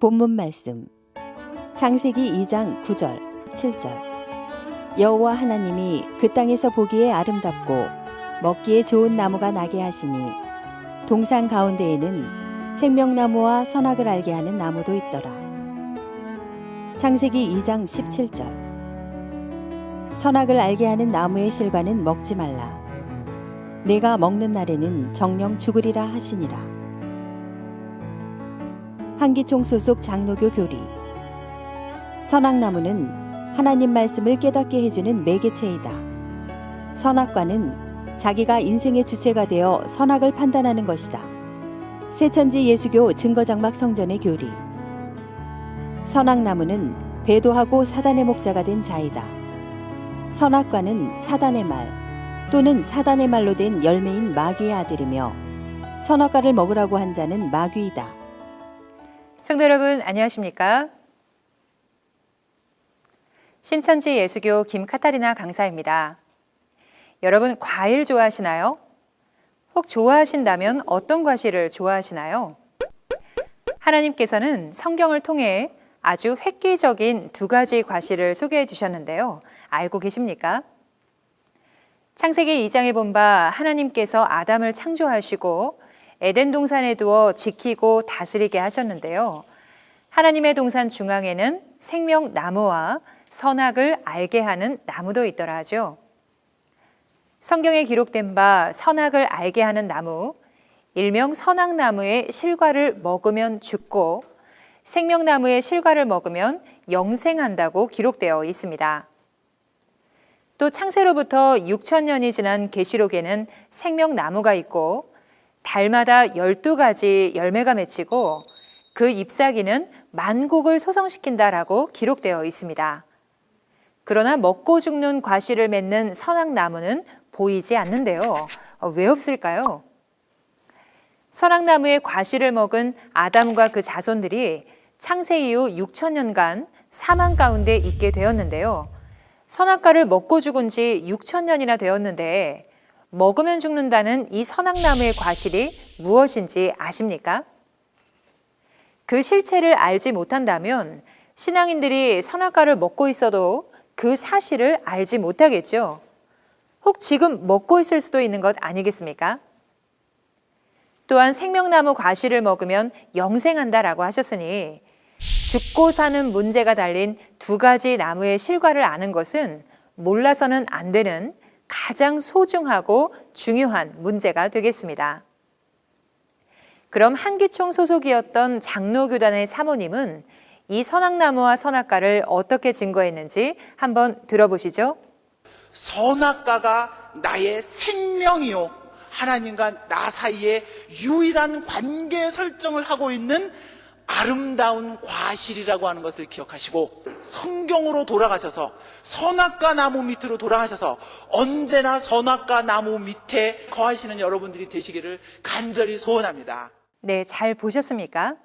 본문 말씀 창세기 2장 9절 7절 여호와 하나님이 그 땅에서 보기에 아름답고 먹기에 좋은 나무가 나게 하시니 동산 가운데에는 생명나무와 선악을 알게 하는 나무도 있더라. 창세기 2장 17절 선악을 알게 하는 나무의 실과는 먹지 말라. 내가 먹는 날에는 정령 죽으리라 하시니라. 한기총 소속 장로교 교리 선악나무는 하나님 말씀을 깨닫게 해주는 매개체이다. 선악과는 자기가 인생의 주체가 되어 선악을 판단하는 것이다. 새천지 예수교 증거장막 성전의 교리 선악나무는 배도하고 사단의 목자가 된 자이다. 선악과는 사단의 말 또는 사단의 말로 된 열매인 마귀의 아들이며 선악과를 먹으라고 한 자는 마귀이다. 성도 여러분 안녕하십니까? 신천지 예수교 김카타리나 강사입니다. 여러분 과일 좋아하시나요? 혹 좋아하신다면 어떤 과실을 좋아하시나요? 하나님께서는 성경을 통해 아주 획기적인 두 가지 과실을 소개해 주셨는데요. 알고 계십니까? 창세기 2장에 본 바 하나님께서 아담을 창조하시고 에덴 동산에 두어 지키고 다스리게 하셨는데요. 하나님의 동산 중앙에는 생명나무와 선악을 알게 하는 나무도 있더라 하죠. 성경에 기록된 바 선악을 알게 하는 나무, 일명 선악나무의 실과를 먹으면 죽고 생명나무의 실과를 먹으면 영생한다고 기록되어 있습니다. 또 창세로부터 6,000년이 지난 계시록에는 생명나무가 있고 달마다 12가지 열매가 맺히고 그 잎사귀는 만국을 소성시킨다라고 기록되어 있습니다. 그러나 먹고 죽는 과실을 맺는 선악나무는 보이지 않는데요. 왜 없을까요? 선악나무의 과실을 먹은 아담과 그 자손들이 창세 이후 6,000년간 사망 가운데 있게 되었는데요. 선악과를 먹고 죽은 지 6,000년이나 되었는데 먹으면 죽는다는 이 선악나무의 과실이 무엇인지 아십니까? 그 실체를 알지 못한다면 신앙인들이 선악과를 먹고 있어도 그 사실을 알지 못하겠죠. 혹 지금 먹고 있을 수도 있는 것 아니겠습니까? 또한 생명나무 과실을 먹으면 영생한다라고 하셨으니 죽고 사는 문제가 달린 두 가지 나무의 실과를 아는 것은 몰라서는 안 되는 가장 소중하고 중요한 문제가 되겠습니다. 그럼 한기총 소속이었던 장로교단의 사모님은 이 선악나무와 선악과를 어떻게 증거했는지 한번 들어보시죠. 선악과가 나의 생명이요 하나님과 나 사이에 유일한 관계 설정을 하고 있는 아름다운 과실이라고 하는 것을 기억하시고 성경으로 돌아가셔서 선악과 나무 밑으로 돌아가셔서 언제나 선악과 나무 밑에 거하시는 여러분들이 되시기를 간절히 소원합니다. 네, 잘 보셨습니까?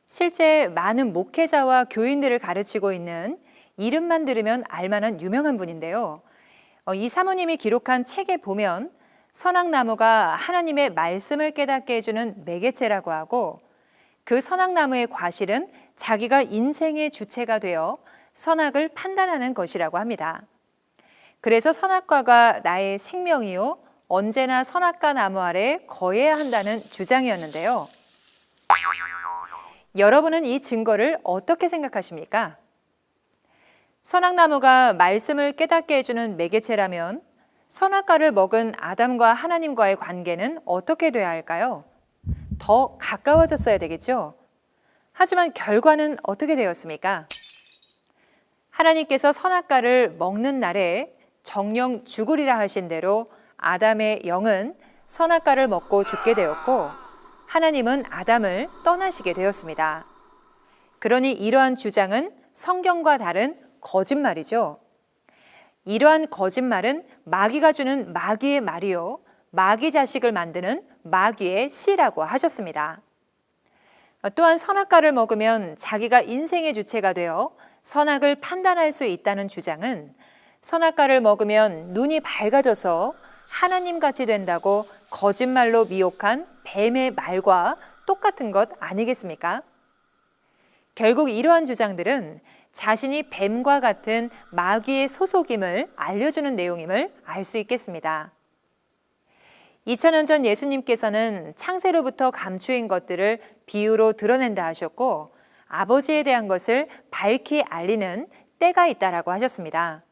실제 많은 목회자와 교인들을 가르치고 있는 이름만 들으면 알만한 유명한 분인데요. 이 사모님이 기록한 책에 보면 선악나무가 하나님의 말씀을 깨닫게 해주는 매개체라고 하고 그 선악나무의 과실은 자기가 인생의 주체가 되어 선악을 판단하는 것이라고 합니다. 그래서 선악과가 나의 생명이요 언제나 선악과 나무 아래 거해야 한다는 주장이었는데요. 여러분은 이 증거를 어떻게 생각하십니까? 선악나무가 말씀을 깨닫게 해주는 매개체라면 선악과를 먹은 아담과 하나님과의 관계는 어떻게 돼야 할까요? 더 가까워졌어야 되겠죠? 하지만 결과는 어떻게 되었습니까? 하나님께서 선악과를 먹는 날에 정령 죽으리라 하신 대로 아담의 영은 선악과를 먹고 죽게 되었고 하나님은 아담을 떠나시게 되었습니다. 그러니 이러한 주장은 성경과 다른 거짓말이죠. 이러한 거짓말은 마귀가 주는 마귀의 말이요 마귀 자식을 만드는 마귀의 씨라고 하셨습니다. 또한 선악과를 먹으면 자기가 인생의 주체가 되어 선악을 판단할 수 있다는 주장은 선악과를 먹으면 눈이 밝아져서 하나님같이 된다고 거짓말로 미혹한 뱀의 말과 똑같은 것 아니겠습니까? 결국 이러한 주장들은 자신이 뱀과 같은 마귀의 소속임을 알려주는 내용임을 알 수 있겠습니다. 2000년 전 예수님께서는 창세로부터 감추인 것들을 비유로 드러낸다 하셨고 아버지에 대한 것을 밝히 알리는 때가 있다라고 하셨습니다.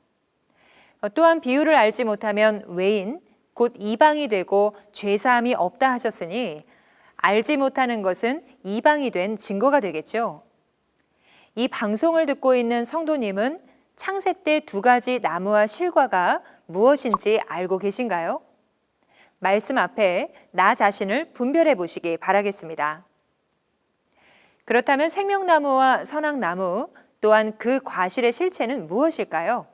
또한 비유를 알지 못하면 외인, 곧 이방이 되고 죄사함이 없다 하셨으니 알지 못하는 것은 이방이 된 증거가 되겠죠. 이 방송을 듣고 있는 성도님은 창세 때 두 가지 나무와 실과가 무엇인지 알고 계신가요? 말씀 앞에 나 자신을 분별해 보시기 바라겠습니다. 그렇다면 생명나무와 선악나무 또한 그 과실의 실체는 무엇일까요?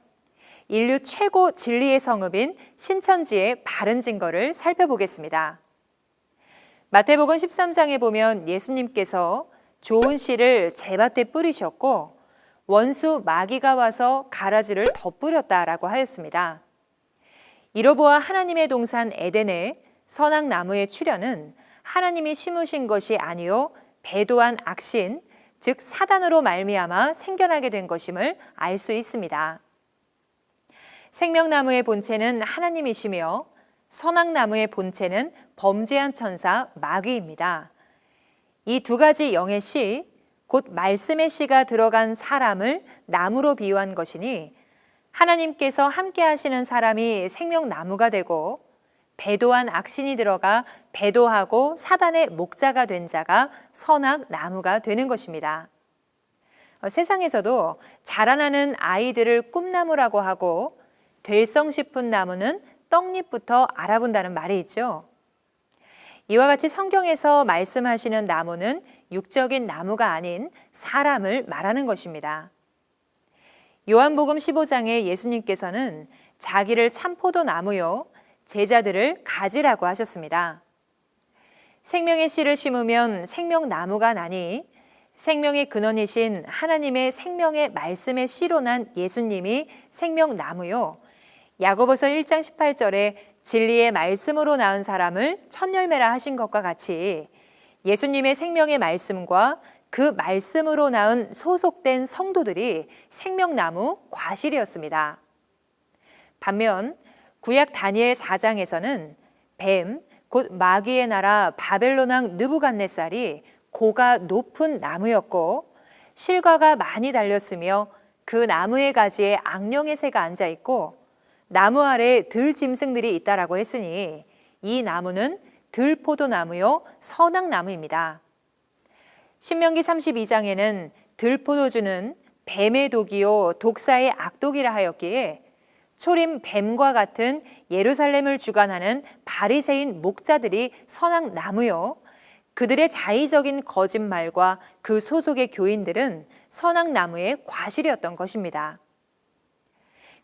인류 최고 진리의 성읍인 신천지의 바른 증거를 살펴보겠습니다. 마태복음 13장에 보면 예수님께서 좋은 씨를 제밭에 뿌리셨고 원수 마귀가 와서 가라지를 덧뿌렸다라고 하였습니다. 이로보아 하나님의 동산 에덴에 선악나무의 출현은 하나님이 심으신 것이 아니요 배도한 악신, 즉 사단으로 말미암아 생겨나게 된 것임을 알 수 있습니다. 생명나무의 본체는 하나님이시며 선악나무의 본체는 범죄한 천사 마귀입니다. 이 두 가지 영의 씨, 곧 말씀의 씨가 들어간 사람을 나무로 비유한 것이니 하나님께서 함께 하시는 사람이 생명나무가 되고 배도한 악신이 들어가 배도하고 사단의 목자가 된 자가 선악나무가 되는 것입니다. 세상에서도 자라나는 아이들을 꿈나무라고 하고 될성 싶은 나무는 떡잎부터 알아본다는 말이 있죠. 이와 같이 성경에서 말씀하시는 나무는 육적인 나무가 아닌 사람을 말하는 것입니다. 요한복음 15장에 예수님께서는 자기를 참포도 나무요 제자들을 가지라고 하셨습니다. 생명의 씨를 심으면 생명나무가 나니 생명의 근원이신 하나님의 생명의 말씀의 씨로 난 예수님이 생명나무요. 야고보서 1장 18절에 진리의 말씀으로 낳은 사람을 첫 열매라 하신 것과 같이 예수님의 생명의 말씀과 그 말씀으로 낳은 소속된 성도들이 생명나무 과실이었습니다. 반면 구약 다니엘 4장에서는 뱀, 곧 마귀의 나라 바벨론 왕 느부갓네살이 고가 높은 나무였고 실과가 많이 달렸으며 그 나무의 가지에 악령의 새가 앉아 있고 나무 아래에 들짐승들이 있다라고 했으니 이 나무는 들포도나무요 선악나무입니다. 신명기 32장에는 들포도주는 뱀의 독이요 독사의 악독이라 하였기에 초림 뱀과 같은 예루살렘을 주관하는 바리새인 목자들이 선악나무요 그들의 자의적인 거짓말과 그 소속의 교인들은 선악나무의 과실이었던 것입니다.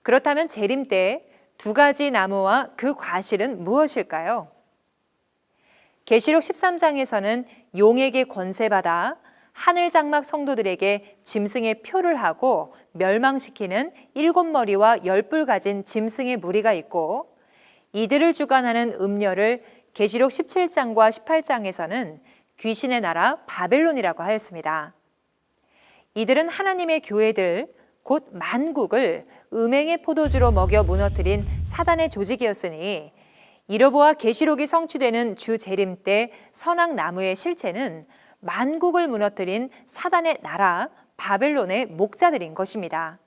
그렇다면 재림 때 두 가지 나무와 그 과실은 무엇일까요? 계시록 13장에서는 용에게 권세받아 하늘 장막 성도들에게 짐승의 표를 하고 멸망시키는 7머리와 10뿔 가진 짐승의 무리가 있고 이들을 주관하는 음녀를 계시록 17장과 18장에서는 귀신의 나라 바벨론이라고 하였습니다. 이들은 하나님의 교회들 곧 만국을 음행의 포도주로 먹여 무너뜨린 사단의 조직이었으니 이로보아 계시록이 성취되는 주 재림 때 선악나무의 실체는 만국을 무너뜨린 사단의 나라 바벨론의 목자들인 것입니다.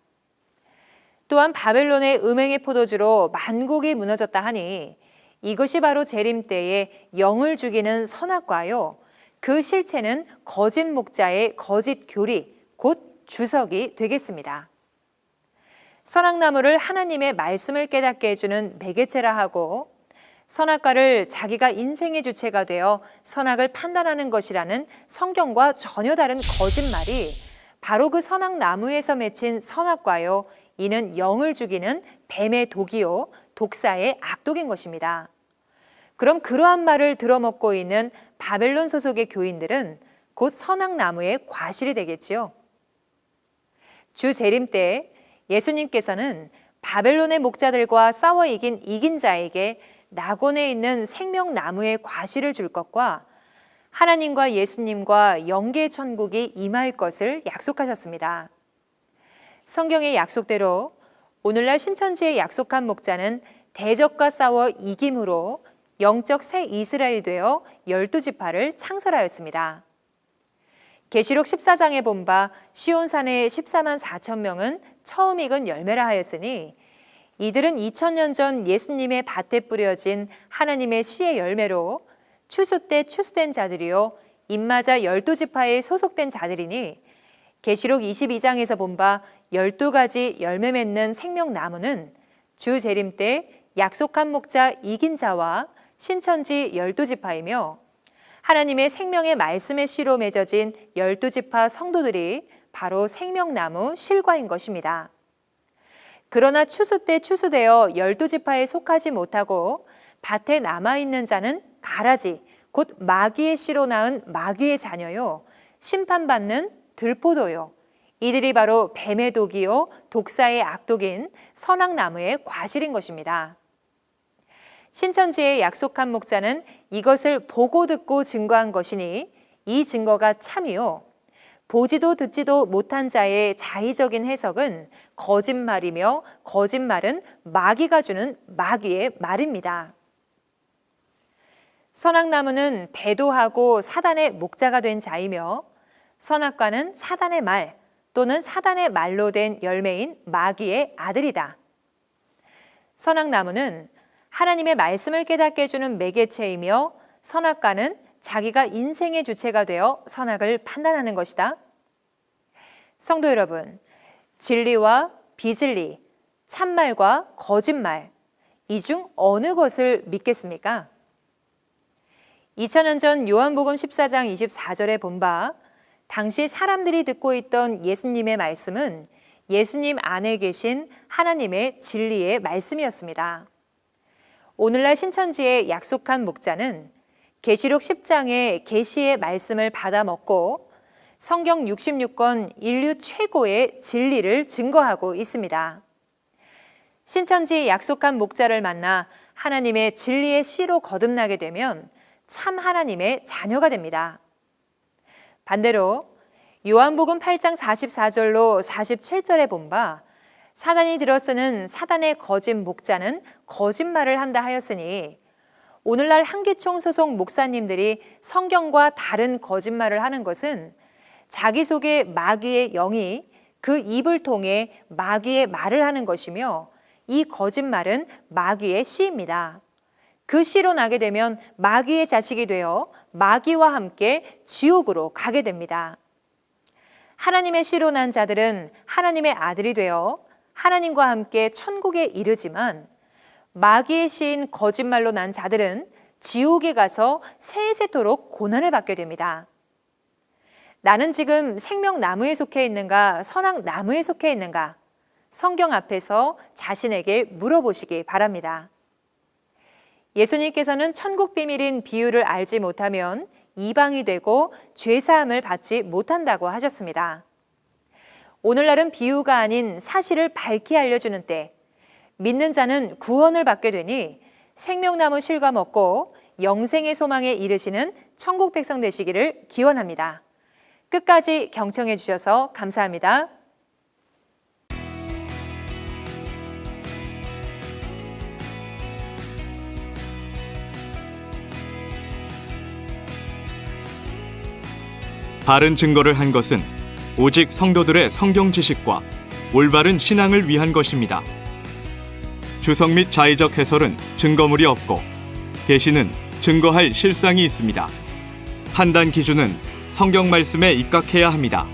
또한 바벨론의 음행의 포도주로 만국이 무너졌다 하니 이것이 바로 재림 때에 영을 죽이는 선악과요 그 실체는 거짓 목자의 거짓 교리 곧 주석이 되겠습니다. 선악나무를 하나님의 말씀을 깨닫게 해주는 매개체라 하고 선악과를 자기가 인생의 주체가 되어 선악을 판단하는 것이라는 성경과 전혀 다른 거짓말이 바로 그 선악나무에서 맺힌 선악과요 이는 영을 죽이는 뱀의 독이요 독사의 악독인 것입니다. 그럼 그러한 말을 들어먹고 있는 바벨론 소속의 교인들은 곧 선악나무의 과실이 되겠지요. 주 재림 때 예수님께서는 바벨론의 목자들과 싸워 이긴 자에게 낙원에 있는 생명나무의 과실을 줄 것과 하나님과 예수님과 영계의 천국이 임할 것을 약속하셨습니다. 성경의 약속대로 오늘날 신천지에 약속한 목자는 대적과 싸워 이김으로 영적 새 이스라엘이 되어 12지파를 창설하였습니다. 계시록 14장에 본 바 시온산의 14만 4천 명은 처음 익은 열매라 하였으니 이들은 2000년 전 예수님의 밭에 뿌려진 하나님의 씨의 열매로 추수 때 추수된 자들이요 입맞아 12지파에 소속된 자들이니 계시록 22장에서 본 바 12가지 열매 맺는 생명나무는 주 재림 때 약속한 목자 이긴 자와 신천지 12지파이며 하나님의 생명의 말씀의 씨로 맺어진 12지파 성도들이 바로 생명나무 실과인 것입니다. 그러나 추수 때 추수되어 12지파에 속하지 못하고 밭에 남아있는 자는 가라지, 곧 마귀의 씨로 낳은 마귀의 자녀요, 심판받는 들포도요. 이들이 바로 뱀의 독이요, 독사의 악독인 선악나무의 과실인 것입니다. 신천지의 약속한 목자는 이것을 보고 듣고 증거한 것이니 이 증거가 참이요. 보지도 듣지도 못한 자의 자의적인 해석은 거짓말이며 거짓말은 마귀가 주는 마귀의 말입니다. 선악나무는 배도하고 사단의 목자가 된 자이며 선악과는 사단의 말 또는 사단의 말로 된 열매인 마귀의 아들이다. 선악나무는 하나님의 말씀을 깨닫게 해주는 매개체이며 선악과는 자기가 인생의 주체가 되어 선악을 판단하는 것이다. 성도 여러분, 진리와 비진리, 참말과 거짓말, 이 중 어느 것을 믿겠습니까? 2000년 전 요한복음 14장 24절에 본 바 당시 사람들이 듣고 있던 예수님의 말씀은 예수님 안에 계신 하나님의 진리의 말씀이었습니다. 오늘날 신천지의 약속한 목자는 계시록 10장의 계시의 말씀을 받아 먹고 성경 66권 인류 최고의 진리를 증거하고 있습니다. 신천지의 약속한 목자를 만나 하나님의 진리의 씨로 거듭나게 되면 참 하나님의 자녀가 됩니다. 반대로 요한복음 8장 44절로 47절에 본 바 사단이 들어쓰는 사단의 거짓 목자는 거짓말을 한다 하였으니 오늘날 한기총 소속 목사님들이 성경과 다른 거짓말을 하는 것은 자기 속에 마귀의 영이 그 입을 통해 마귀의 말을 하는 것이며 이 거짓말은 마귀의 씨입니다. 그 씨로 나게 되면 마귀의 자식이 되어 마귀와 함께 지옥으로 가게 됩니다. 하나님의 씨로 난 자들은 하나님의 아들이 되어 하나님과 함께 천국에 이르지만 마귀의 씨인 거짓말로 난 자들은 지옥에 가서 세세토록 고난을 받게 됩니다. 나는 지금 생명나무에 속해 있는가, 선악나무에 속해 있는가? 성경 앞에서 자신에게 물어보시기 바랍니다. 예수님께서는 천국 비밀인 비유를 알지 못하면 이방이 되고 죄사함을 받지 못한다고 하셨습니다. 오늘날은 비유가 아닌 사실을 밝히 알려주는 때 믿는 자는 구원을 받게 되니 생명나무 실과 먹고 영생의 소망에 이르시는 천국 백성 되시기를 기원합니다. 끝까지 경청해 주셔서 감사합니다. 바른 증거를 한 것은 오직 성도들의 성경 지식과 올바른 신앙을 위한 것입니다. 주석 및 자의적 해설은 증거물이 없고 계시는 증거할 실상이 있습니다. 판단 기준은 성경 말씀에 입각해야 합니다.